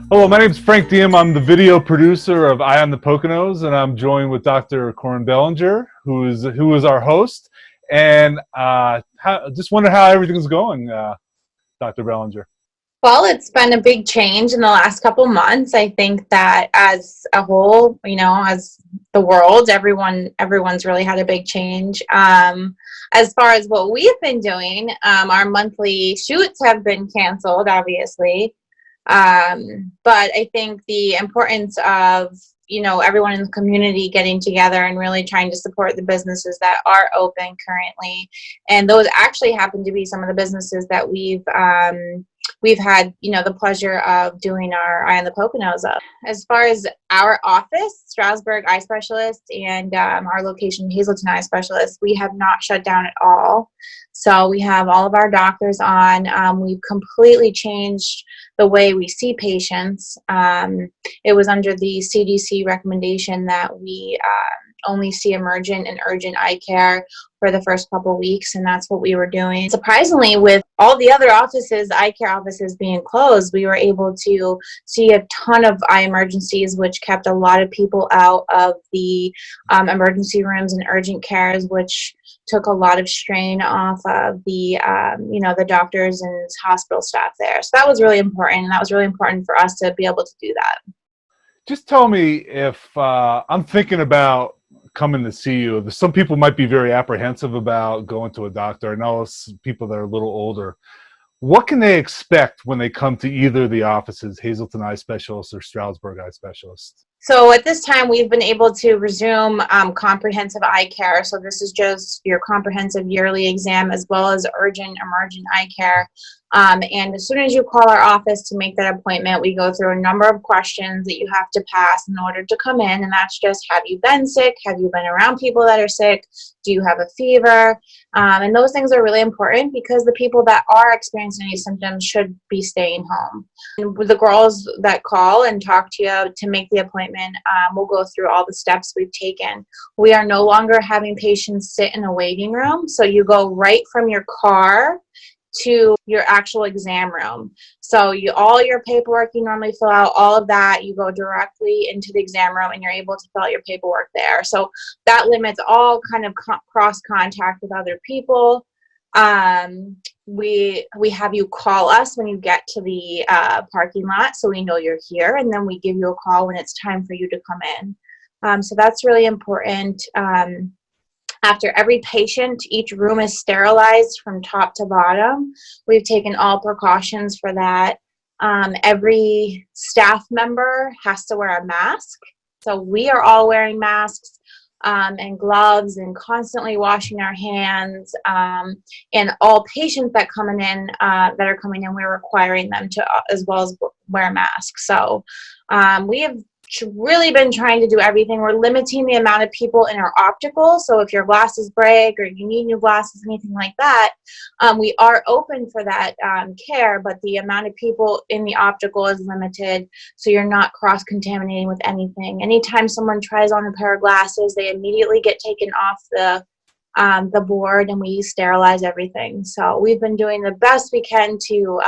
Hello, my name is Frank Diem. I'm the video producer of Eye on the Poconos, and I'm joined with Dr. Belanger, who is our host. And just wonder how everything's going, Dr. Belanger. Well, it's been a big change in the last couple months. I think that as a whole, as the world, everyone's really had a big change. As far as what we've been doing, our monthly shoots have been canceled, obviously. But I think the importance of, everyone in the community getting together and really trying to support the businesses that are open currently. And those actually happen to be some of the businesses that we've had, the pleasure of doing our Eye on the Poconos of. As far as our office, Stroudsburg Eye Specialist, and our location, Hazleton Eye Specialist, we have not shut down at all. So we have all of our doctors on. We've completely changed the way we see patients. It was under the CDC recommendation that we only see emergent and urgent eye care for the first couple of weeks, and that's what we were doing. Surprisingly, with all the other offices, eye care offices being closed, we were able to see a ton of eye emergencies, which kept a lot of people out of the emergency rooms and urgent cares, which took a lot of strain off of the the doctors and hospital staff there. So that was really important, and that was really important for us to be able to do that. Just tell me if I'm thinking about coming to see you. Some people might be very apprehensive about going to a doctor. I know people that are a little older. What can they expect when they come to either the offices, Hazleton Eye Specialist or Stroudsburg Eye Specialist? So at this time, we've been able to resume comprehensive eye care. So this is just your comprehensive yearly exam as well as urgent emergent eye care. And as soon as you call our office to make that appointment, we go through a number of questions that you have to pass in order to come in. And that's just, have you been sick? Have you been around people that are sick? Do you have a fever? And those things are really important because the people that are experiencing these symptoms should be staying home. And with the girls that call and talk to you to make the appointment, we'll go through all the steps we've taken. We are no longer having patients sit in a waiting room. So you go right from your car to your actual exam room. So all your paperwork you normally fill out, all of that, you go directly into the exam room and you're able to fill out your paperwork there. So that limits all kind of cross contact with other people. We have you call us when you get to the parking lot so we know you're here, and then we give you a call when it's time for you to come in. So that's really important. After every patient, each room is sterilized from top to bottom. We've taken all precautions for that. Every staff member has to wear a mask. So we are all wearing masks and gloves and constantly washing our hands. And all patients that are coming in, we're requiring them to as well as wear masks. So we have really been trying to do everything. We're limiting the amount of people in our optical. So if your glasses break or you need new glasses, anything like that, we are open for that care, but the amount of people in the optical is limited, so you're not cross-contaminating with anything. Anytime someone tries on a pair of glasses, they immediately get taken off the board, and we sterilize everything. So we've been doing the best we can to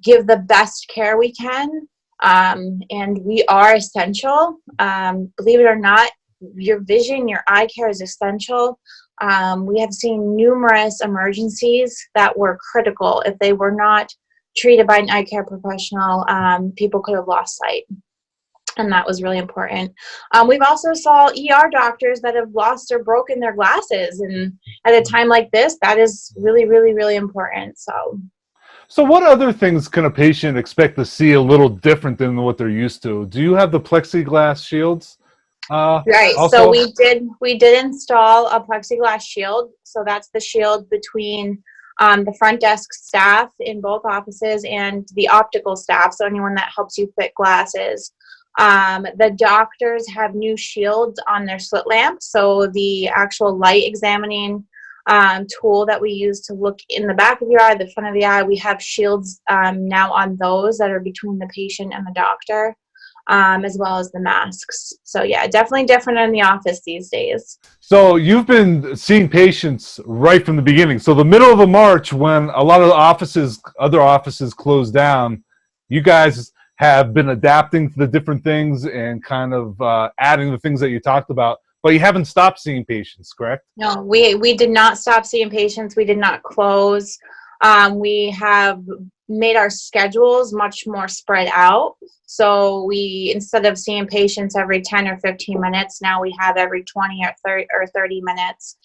give the best care we can. And we are essential. Believe it or not, your vision, your eye care is essential. We have seen numerous emergencies that were critical. If they were not treated by an eye care professional, people could have lost sight. And that was really important. We've also saw ER doctors that have lost or broken their glasses. And at a time like this, that is really, really, really important. So what other things can a patient expect to see a little different than what they're used to? Do you have the plexiglass shields? Right. Also? So we did install a plexiglass shield. So that's the shield between the front desk staff in both offices and the optical staff. So anyone that helps you fit glasses. The doctors have new shields on their slit lamps. So the actual light examining tool that we use to look in the back of your eye, the front of the eye, we have shields now on those that are between the patient and the doctor. as well as the masks. So yeah, definitely different in the office these days. So you've been seeing patients right from the beginning. So the middle of the March, when a lot of the offices, other offices closed down, you guys have been adapting to the different things and kind of adding the things that you talked about, but you haven't stopped seeing patients, correct? No, we did not stop seeing patients. We did not close. We have made our schedules much more spread out. So we, instead of seeing patients every 10 or 15 minutes, now we have every 20 or 30 minutes.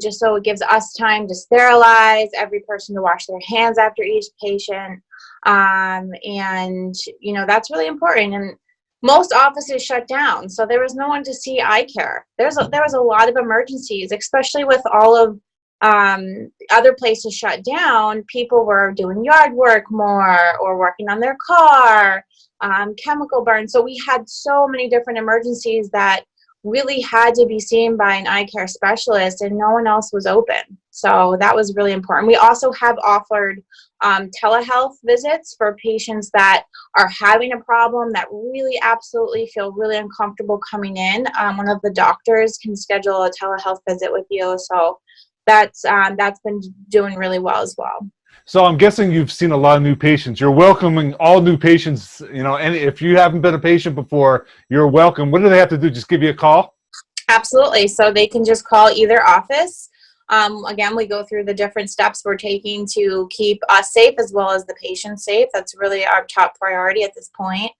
Just so it gives us time to sterilize, every person to wash their hands after each patient. And, you know, that's really important. And most offices shut down, so there was no one to see eye care. There was a lot of emergencies, especially with all of other places shut down. People were doing yard work more or working on their car, chemical burn. So we had so many different emergencies that really had to be seen by an eye care specialist, and no one else was open. So that was really important. We also have offered telehealth visits for patients that are having a problem that really absolutely feel really uncomfortable coming in. One of the doctors can schedule a telehealth visit with you. So that's been doing really well as well. So I'm guessing you've seen a lot of new patients. You're welcoming all new patients, you know, and if you haven't been a patient before, you're welcome. What do they have to do? Just give you a call? Absolutely. So they can just call either office. Again, we go through the different steps we're taking to keep us safe as well as the patient safe. That's really our top priority at this point.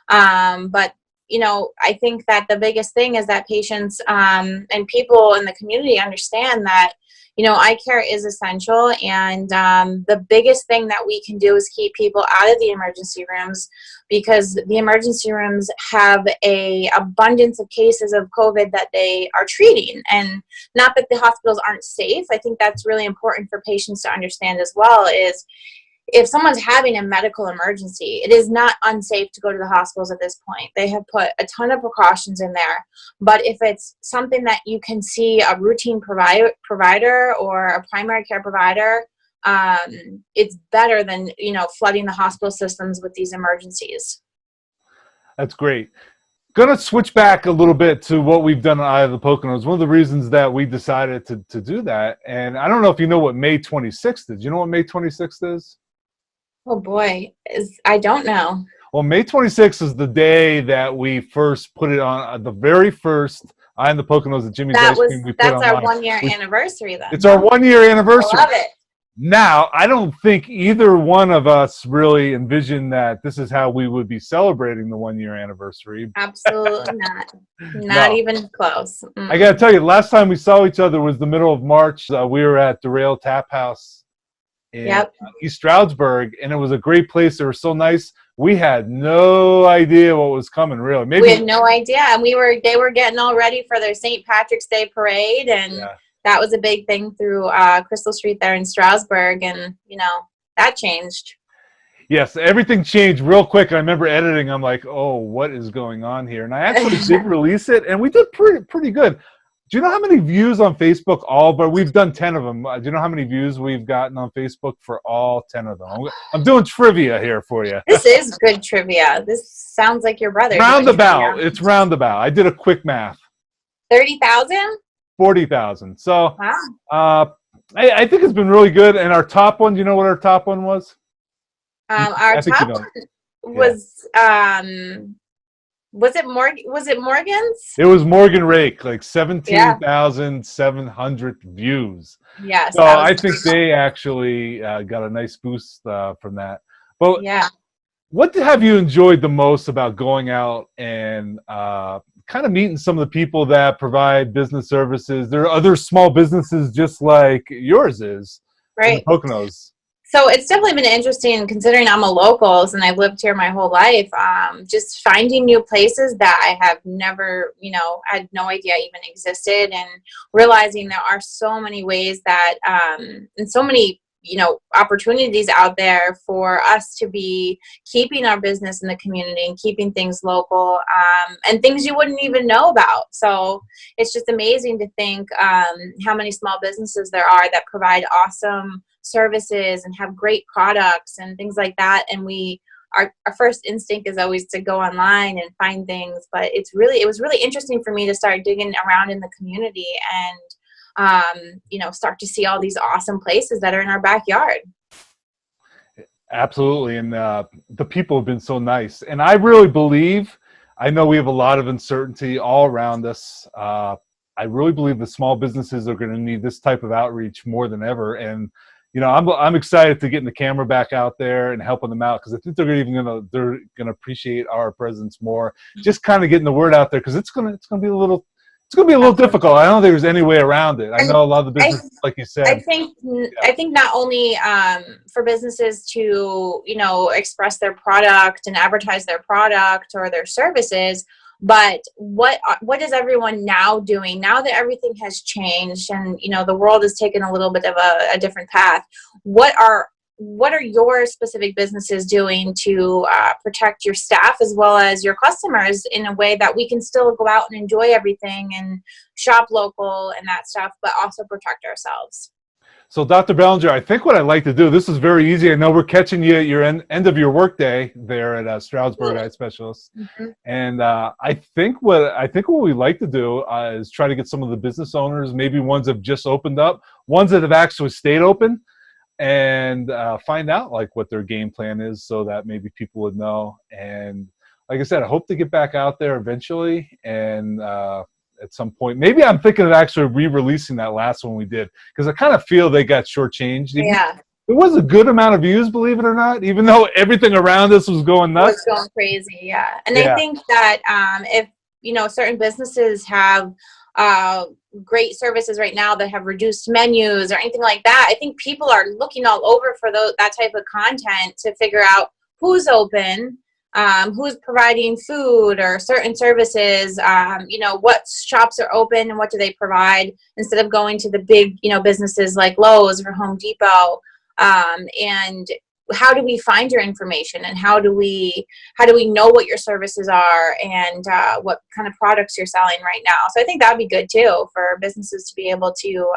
But you know, I think that the biggest thing is that patients and people in the community understand that, you know, eye care is essential. And the biggest thing that we can do is keep people out of the emergency rooms, because the emergency rooms have a abundance of cases of COVID that they are treating. And not that the hospitals aren't safe. I think that's really important for patients to understand as well, is if someone's having a medical emergency, it is not unsafe to go to the hospitals at this point. They have put a ton of precautions in there. But if it's something that you can see a routine provider or a primary care provider, it's better than, you know, flooding the hospital systems with these emergencies. That's great. Gonna switch back a little bit to what we've done on Eye of the Poconos. One of the reasons that we decided to do that, and I don't know if you know what May 26th is. You know what May 26th is? Oh boy, I don't know. Well, May 26th is the day that we first put it on, the very first Eye in the Poconos at Jimmy's Ice Cream we put That's our online. 1 year anniversary then. It's our 1 year I anniversary. love it. Now, I don't think either one of us really envisioned that this is how we would be celebrating the 1 year anniversary. Absolutely not. Not No. even close. I got to tell you, last time we saw each other was the middle of March. We were at Derail Tap House in Yep. East Stroudsburg, and it was a great place. They were so nice. We had no idea what was coming, really. Maybe We had no idea, and they were getting all ready for their St. Patrick's Day parade, and yeah. that was a big thing through Crystal Street there in Stroudsburg, and you know that changed. Yes, everything changed real quick. I remember editing. I'm like, oh, what is going on here? And I actually did release it, and we did pretty good. Do you know how many views on Facebook but we've done 10 of them. Do you know how many views we've gotten on Facebook for all 10 of them? I'm doing trivia here for you. This is good trivia. This sounds like your brother. Roundabout. It's roundabout. I did a quick math. 30,000. 40,000. So Wow. I think it's been really good. And our top one, do you know what our top one was? Our I think top you know. one was it Morgan's? It was Morgan Rake, like 17,700 views. Yes. So I think they actually got a nice boost from that. But yeah. what have you enjoyed the most about going out and kind of meeting some of the people that provide business services? There are other small businesses just like yours is in the Right. Poconos. So it's definitely been interesting, considering I'm a locals and I've lived here my whole life. Just finding new places that I have never, you know, I had no idea even existed, and realizing there are so many ways that, and so many, you know, opportunities out there for us to be keeping our business in the community and keeping things local, and things you wouldn't even know about. So it's just amazing to think how many small businesses there are that provide awesome services and have great products and things like that, and we our first instinct is always to go online and find things, but it was really interesting for me to start digging around in the community and start to see all these awesome places that are in our backyard. Absolutely. And the people have been so nice. And I really believe, I know we have a lot of uncertainty all around us. I really believe the small businesses are going to need this type of outreach more than ever. And, I'm excited to getting the camera back out there and helping them out, because I think they're going to appreciate our presence more. Just kind of getting the word out there, because it's going to be a little difficult. I don't think there's any way around it. I know a lot of the businesses, like you said. I think not only for businesses to express their product and advertise their product or their services, but what is everyone now doing now that everything has changed and the world has taken a little bit of a different path? What are your specific businesses doing to protect your staff as well as your customers in a way that we can still go out and enjoy everything and shop local and that stuff, but also protect ourselves? So, Dr. Belanger, I think what I'd like to do, this is very easy. I know we're catching you at your end of your workday there at Stroudsburg Eye Specialists. Mm-hmm. And I think what we'd like to do is try to get some of the business owners, maybe ones that have just opened up, ones that have actually stayed open, and find out like what their game plan is, so that maybe people would know. And like I said, I hope to get back out there eventually, and at some point, maybe I'm thinking of actually re-releasing that last one we did, because I kind of feel they got shortchanged. Yeah, it was a good amount of views, believe it or not, even though everything around us was going nuts. It was going crazy, yeah. And Yeah. I think that if certain businesses have great services right now that have reduced menus or anything like that, I think people are looking all over for that type of content to figure out who's open, who's providing food or certain services, what shops are open and what do they provide, instead of going to the big, businesses like Lowe's or Home Depot. And how do we find your information, and how do we know what your services are and what kind of products you're selling right now? So I think that would be good too for businesses to be able to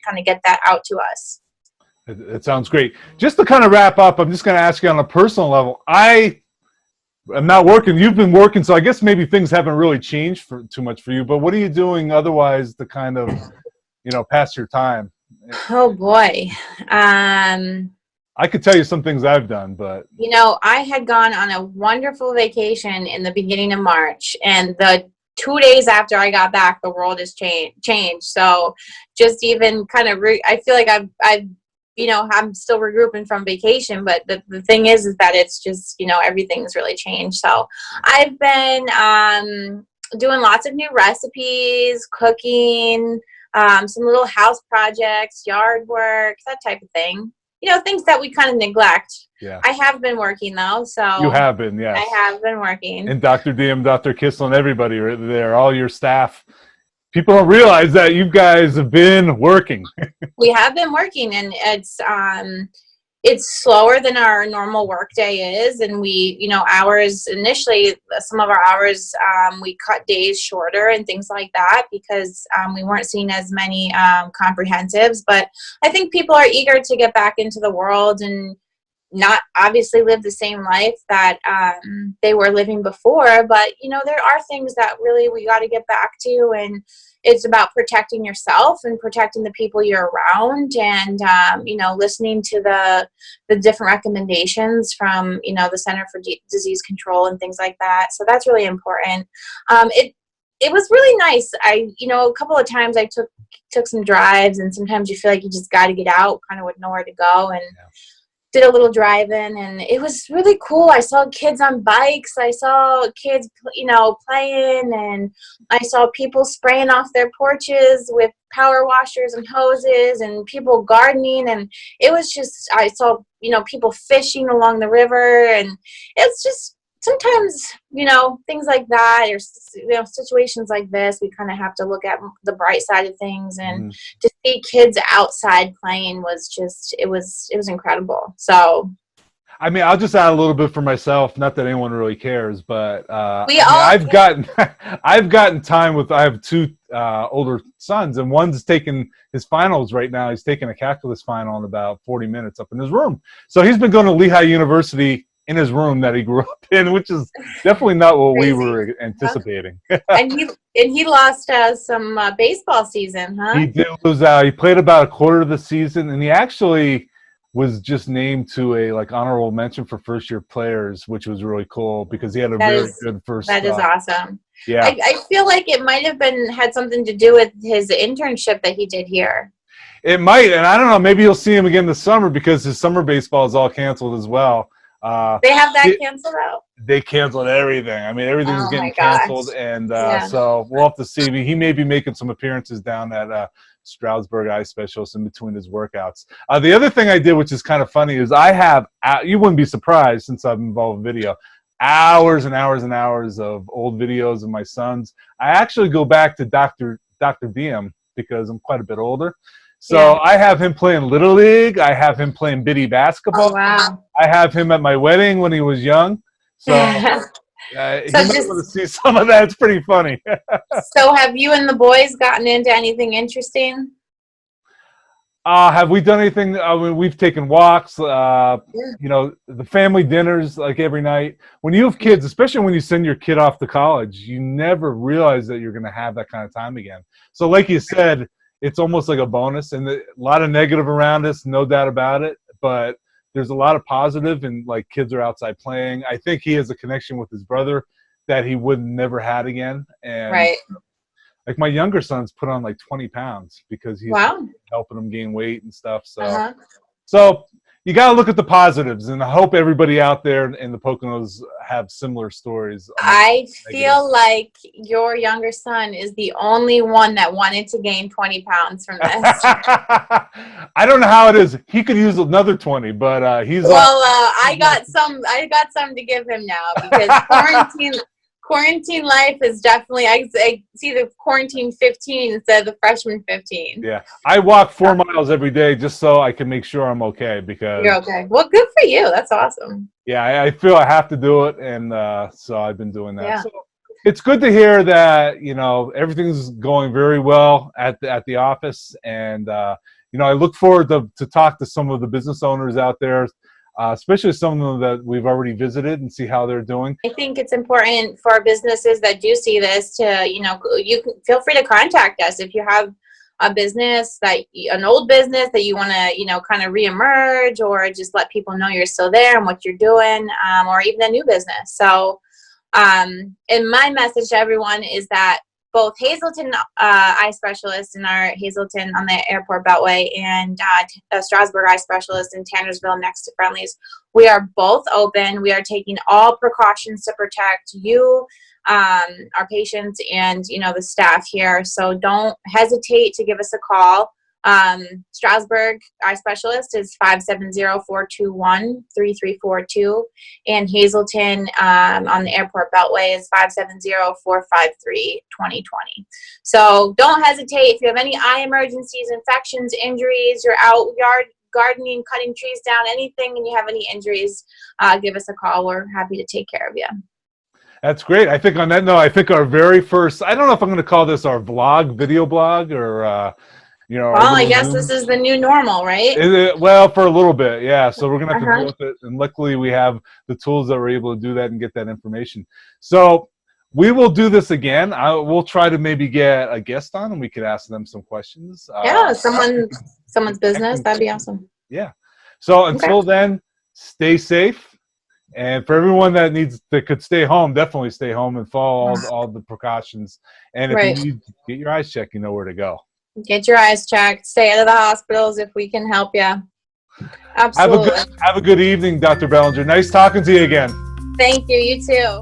kind of get that out to us. It sounds great. Just to kind of wrap up, I'm just going to ask you on a personal level. I'm not working. You've been working, so I guess maybe things haven't really changed too much for you. But what are you doing otherwise to kind of, pass your time? Oh boy. I could tell you some things I've done, but I had gone on a wonderful vacation in the beginning of March, and the 2 days after I got back, the world has changed. So just even kind of, I feel like I'm still regrouping from vacation, but the thing is that it's just, everything's really changed. So I've been doing lots of new recipes, cooking, some little house projects, yard work, that type of thing. Things that we kind of neglect. Yeah. I have been working though, so. You have been, yes. I have been working. And Dr. DM, Dr. Kissel, and everybody right there, all your staff. People don't realize that you guys have been working. We have been working, and it's slower than our normal work day is, and we, hours initially, some of our hours, we cut days shorter and things like that because we weren't seeing as many comprehensives. But I think people are eager to get back into the world and not obviously live the same life that they were living before, but there are things that really we got to get back to, and it's about protecting yourself and protecting the people you're around, and listening to the different recommendations from the Center for Disease Control and things like that. So that's really important. It was really nice. A couple of times I took some drives, and sometimes you feel like you just got to get out, kind of with nowhere to go, and did a little drive-in, and it was really cool. I saw kids on bikes. I saw kids, playing, and I saw people spraying off their porches with power washers and hoses, and people gardening, and it was just, I saw, people fishing along the river, and it's just, sometimes, things like that, or, situations like this, we kind of have to look at the bright side of things, and to see kids outside playing was just, it was incredible. So, I mean, I'll just add a little bit for myself. Not that anyone really cares, but I've gotten time with. I have two older sons, and one's taking his finals right now. He's taking a calculus final in about 40 minutes up in his room. So he's been going to Lehigh University in his room that he grew up in, which is definitely not what we Crazy. were anticipating. And he lost some baseball season, huh? He did lose out. He played about a quarter of the season, and he actually was just named to a like honorable mention for first year players, which was really cool because he had a That very is good first. that is awesome. Yeah, I feel like it might have had something to do with his internship that he did here. it might, and I don't know. Maybe you'll see him again this summer because his summer baseball is all canceled as well. They have that canceled out. They canceled everything. I mean, everything's Oh getting my gosh. canceled, and Yeah. so we'll have to see. I mean, he may be making some appearances down at Stroudsburg Eye Specialist in between his workouts. The other thing I did, which is kind of funny, is I have, you wouldn't be surprised since I'm involved in video, hours and hours and hours of old videos of my sons. I actually go back to Dr. Diem because I'm quite a bit older. So Yeah. I have him playing Little League. I have him playing bitty basketball. Oh wow. I have him at my wedding when he was young. So he might want to see some of that. It's pretty funny. So have you and the boys gotten into anything interesting? Have we done anything? I mean, we've taken walks, you know, the family dinners like every night. When you have kids, especially when you send your kid off to college, you never realize that you're going to have that kind of time again. So like you said, it's almost like a bonus, and a lot of negative around us, no doubt about it. But there's a lot of positive, and like kids are outside playing. I think he has a connection with his brother that he would never had again. And Right. like my younger son's put on like 20 pounds because he's helping him gain weight and stuff. So, so you got to look at the positives, and I hope everybody out there in the Poconos have similar stories. I feel like your younger son is the only one that wanted to gain 20 pounds from this. I don't know how it is. He could use another 20, but he's. Well, I got some to give him now because quarantine life is definitely, I see the quarantine 15 instead of the freshman 15. Yeah, I walk 4 miles every day just so I can make sure I'm okay because you're okay. Well, good for you. That's awesome. Yeah, I feel I have to do it, and so I've been doing that. Yeah. So it's good to hear that, you know, everything's going very well at the office, and you know, I look forward to talk to some of the business owners out there, especially some of them that we've already visited, and see how they're doing. I think it's important for businesses that do see this to, you know, you can feel free to contact us if you have a business an old business that you want to, you know, kind of reemerge, or just let people know you're still there and what you're doing, or even a new business. So, and my message to everyone is that both Hazleton Eye Specialist in our Hazleton on the Airport Beltway and Stroudsburg Eye Specialist in Tannersville next to Friendly's, we are both open. We are taking all precautions to protect you, our patients, and, you know, the staff here. So don't hesitate to give us a call. Stroudsburg Eye Specialist is 570-421-3342, and Hazleton on the Airport Beltway is 570-453-2020. So don't hesitate if you have any eye emergencies, infections, injuries, you're out yard gardening, cutting trees down, anything, and you have any injuries, give us a call. We're happy to take care of you. That's great. I think on that note, I think our very first, I don't know if I'm going to call this our video blog, or you know, well, I guess this is the new normal, right? Well, for a little bit, yeah. So we're gonna have to deal with it, and luckily we have the tools that we're able to do that and get that information. So we will do this again. We'll try to maybe get a guest on, and we could ask them some questions. Yeah, someone's business. That'd be awesome. Yeah. So until then, stay safe. And for everyone that could stay home, definitely stay home and follow all the precautions. And if you need to get your eyes checked, you know where to go. Get your eyes checked. Stay out of the hospitals if we can help you. Absolutely. Have a good evening, Dr. Belanger. Nice talking to you again. Thank you. You too.